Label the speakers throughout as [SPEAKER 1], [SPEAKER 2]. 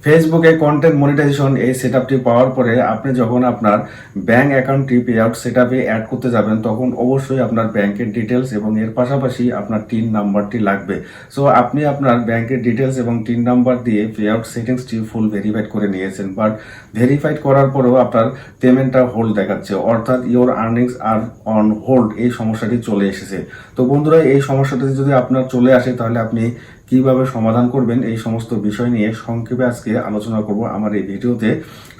[SPEAKER 1] ফেসবুকে content monetization এই সেটআপটি পাওয়ার পরে আপনি যখন আপনার ব্যাংক অ্যাকাউন্টটি পে আউট সেটআপে অ্যাড করতে যাবেন তখন অবশ্যই আপনার ব্যাংকের ডিটেলস এবং এর পাশাপাশি আপনার টিন নাম্বারটি লাগবে। সো আপনি আপনার ব্যাংকের ডিটেলস এবং টিন নাম্বার দিয়ে পে আউট সেটিংসটি ফুল ভেরিফাইড করে নিয়েছেন, বাট ভেরিফাইড করার পরেও আপনার পেমেন্টটা হোল্ড দেখাচ্ছে, অর্থাৎ your earnings are on hold এই সমস্যাটি চলে এসেছে। তো বন্ধুরা, এই সমস্যাটি যদি আপনার চলে আসে তাহলে আপনি কিভাবে সমাধান করবেন এই সমস্ত বিষয় নিয়ে সংক্ষেপে আজকে আলোচনা করব আমার এই ভিডিওতে।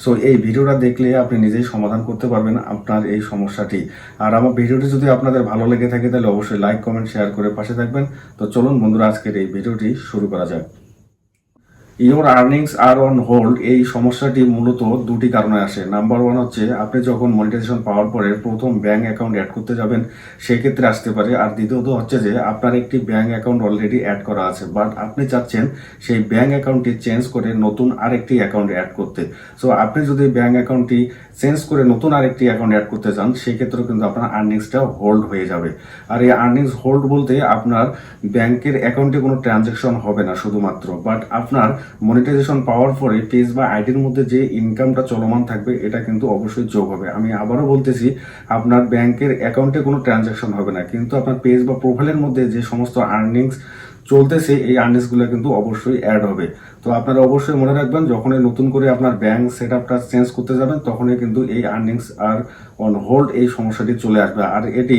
[SPEAKER 1] সো এই ভিডিওটা দেখলে আপনি নিজেই সমাধান করতে পারবেন আপনার এই সমস্যাটি। আর আমার ভিডিওটি যদি আপনাদের ভালো লেগে থাকে তাহলে অবশ্যই লাইক কমেন্ট শেয়ার করে পাশে থাকবেন। তো চলুন বন্ধুরা, আজকের এই ভিডিওটি শুরু করা যাক। Your earnings are on hold এই সমস্যাটি মূলত দুটি কারণে আসে। নাম্বার ওয়ান হচ্ছে আপনি যখন মনিটাইজেশন পাওয়ার পরে প্রথম ব্যাংক অ্যাকাউন্ট অ্যাড করতে যাবেন সেই ক্ষেত্রে আসতে পারে। আর দ্বিতীয়ত হচ্ছে যে আপনার একটি ব্যাংক অ্যাকাউন্ট অলরেডি অ্যাড করা আছে, বাট আপনি চাচ্ছেন সেই ব্যাংক অ্যাকাউন্টটি চেঞ্জ করে নতুন আরেকটি অ্যাকাউন্ট অ্যাড করতে। সো আপনি যদি ব্যাংক অ্যাকাউন্টটি চেঞ্জ করে নতুন আরেকটি অ্যাকাউন্ট অ্যাড করতে চান সেক্ষেত্রেও কিন্তু আপনার আর্নিংসটা হোল্ড হয়ে যাবে। আর এই আর্নিংস হোল্ড বলতে আপনার ব্যাংকের অ্যাকাউন্টে কোনো ট্রানজ্যাকশন হবে না শুধুমাত্র, বাট আপনার মনিটাইজেশন পাওয়ার পরে পেজ বা আইডির মধ্যে যে ইনকামটা চলমান থাকবে এটা কিন্তু অবশ্যই যোগ হবে। আমি আবারও বলতেছি, আপনার ব্যাংকের অ্যাকাউন্টে কোনো ট্রানজ্যাকশন হবে না, কিন্তু আপনার পেজ বা প্রোফাইলের মধ্যে যে সমস্ত আর্নিংস চলতেছে এই আর্নিংসগুলো কিন্তু অবশ্যই অ্যাড হবে। তো আপনারা অবশ্যই মনে রাখবেন, যখনই নতুন করে আপনার ব্যাংক সেটআপটা চেঞ্জ করতে যাবেন তখনই কিন্তু এই আর্নিংস আর অন হোল্ড এই সমস্যাটি চলে আসবে। আর এটি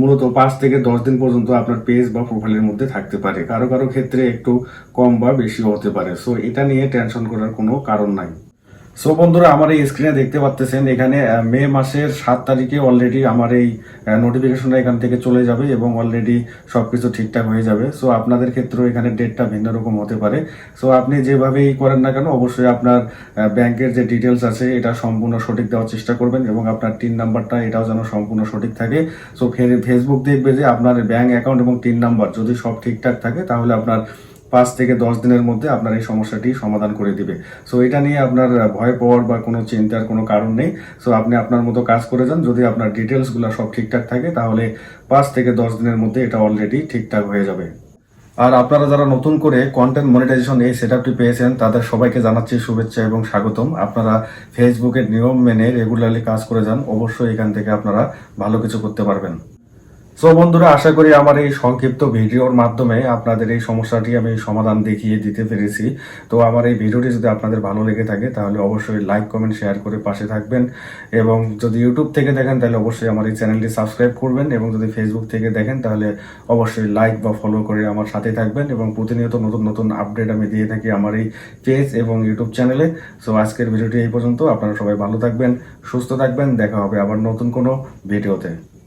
[SPEAKER 1] মূলত 5 থেকে 10 দিন পর্যন্ত আপনার পেজ বা প্রোফাইলের মধ্যে থাকতে পারে, কারো কারো ক্ষেত্রে একটু কম বা বেশিও হতে পারে। সো এটা নিয়ে টেনশন করার কোনো কারণ নাই। সো বন্ধুরা, আমার এই স্ক্রিনে দেখতে পাচ্ছেন এখানে মে মাসের 7 তারিখে অলরেডি আমার এই নোটিফিকেশনটা এখান থেকে চলে যাবে এবং অলরেডি সবকিছু ঠিকঠাক হয়ে যাবে। সো আপনাদের ক্ষেত্রেও এখানে ডেটটা ভিন্ন রকম হতে পারে। সো আপনি যেভাবেই করেন না কেন অবশ্যই আপনার ব্যাংকের যে ডিটেলস আছে এটা সম্পূর্ণ সঠিক দেওয়ার চেষ্টা করবেন এবং আপনার টিন নাম্বারটা এটাও যেন সম্পূর্ণ সঠিক থাকে। সো ফেসবুক দেখবে যে আপনার ব্যাংক অ্যাকাউন্ট এবং টিন নাম্বার যদি সব ঠিকঠাক থাকে তাহলে আপনার 5 থেকে 10 দিনের মধ্যে আপনার এই সমস্যাটি সমাধান করে দিবে। সো এটা নিয়ে আপনার ভয় পাওয়ার বা কোনো চিন্তার কোনো কারণ নেই। সো আপনি আপনার মতো কাজ করে যান, যদি আপনার ডিটেলসগুলো সব ঠিকঠাক থাকে তাহলে 5 থেকে 10 দিনের মধ্যে এটা অলরেডি ঠিকঠাক হয়ে যাবে। আর আপনারা যারা নতুন করে কন্টেন্ট মনিটাইজেশন এই সেটআপটি পেয়েছেন তাদের সবাইকে জানাচ্ছি শুভেচ্ছা এবং স্বাগতম। আপনারা ফেসবুকের নিয়ম মেনে রেগুলারলি কাজ করে যান, অবশ্যই এখান থেকে আপনারা ভালো কিছু করতে পারবেন। সো বন্ধুরা, আশা করি আমার এই সংক্ষিপ্ত ভিডিওর মাধ্যমে আপনাদের এই সমস্যাটি আমি সমাধান দেখিয়ে দিতে পেরেছি। তো আমার এই ভিডিওটি যদি আপনাদের ভালো লেগে থাকে তাহলে অবশ্যই লাইক কমেন্ট শেয়ার করে পাশে থাকবেন, এবং যদি ইউটিউব থেকে দেখেন তাহলে অবশ্যই আমার এই চ্যানেলটি সাবস্ক্রাইব করবেন, এবং যদি ফেসবুক থেকে দেখেন তাহলে অবশ্যই লাইক বা ফলো করে আমার সাথে থাকবেন। এবং প্রতিনিয়ত নতুন নতুন আপডেট আমি দিয়ে থাকি আমার এই পেজ এবং ইউটিউব চ্যানেলে। সো আজকের ভিডিওটি এই পর্যন্ত। আপনারা সবাই ভালো থাকবেন, সুস্থ থাকবেন, দেখা হবে আবার নতুন কোনো ভিডিওতে।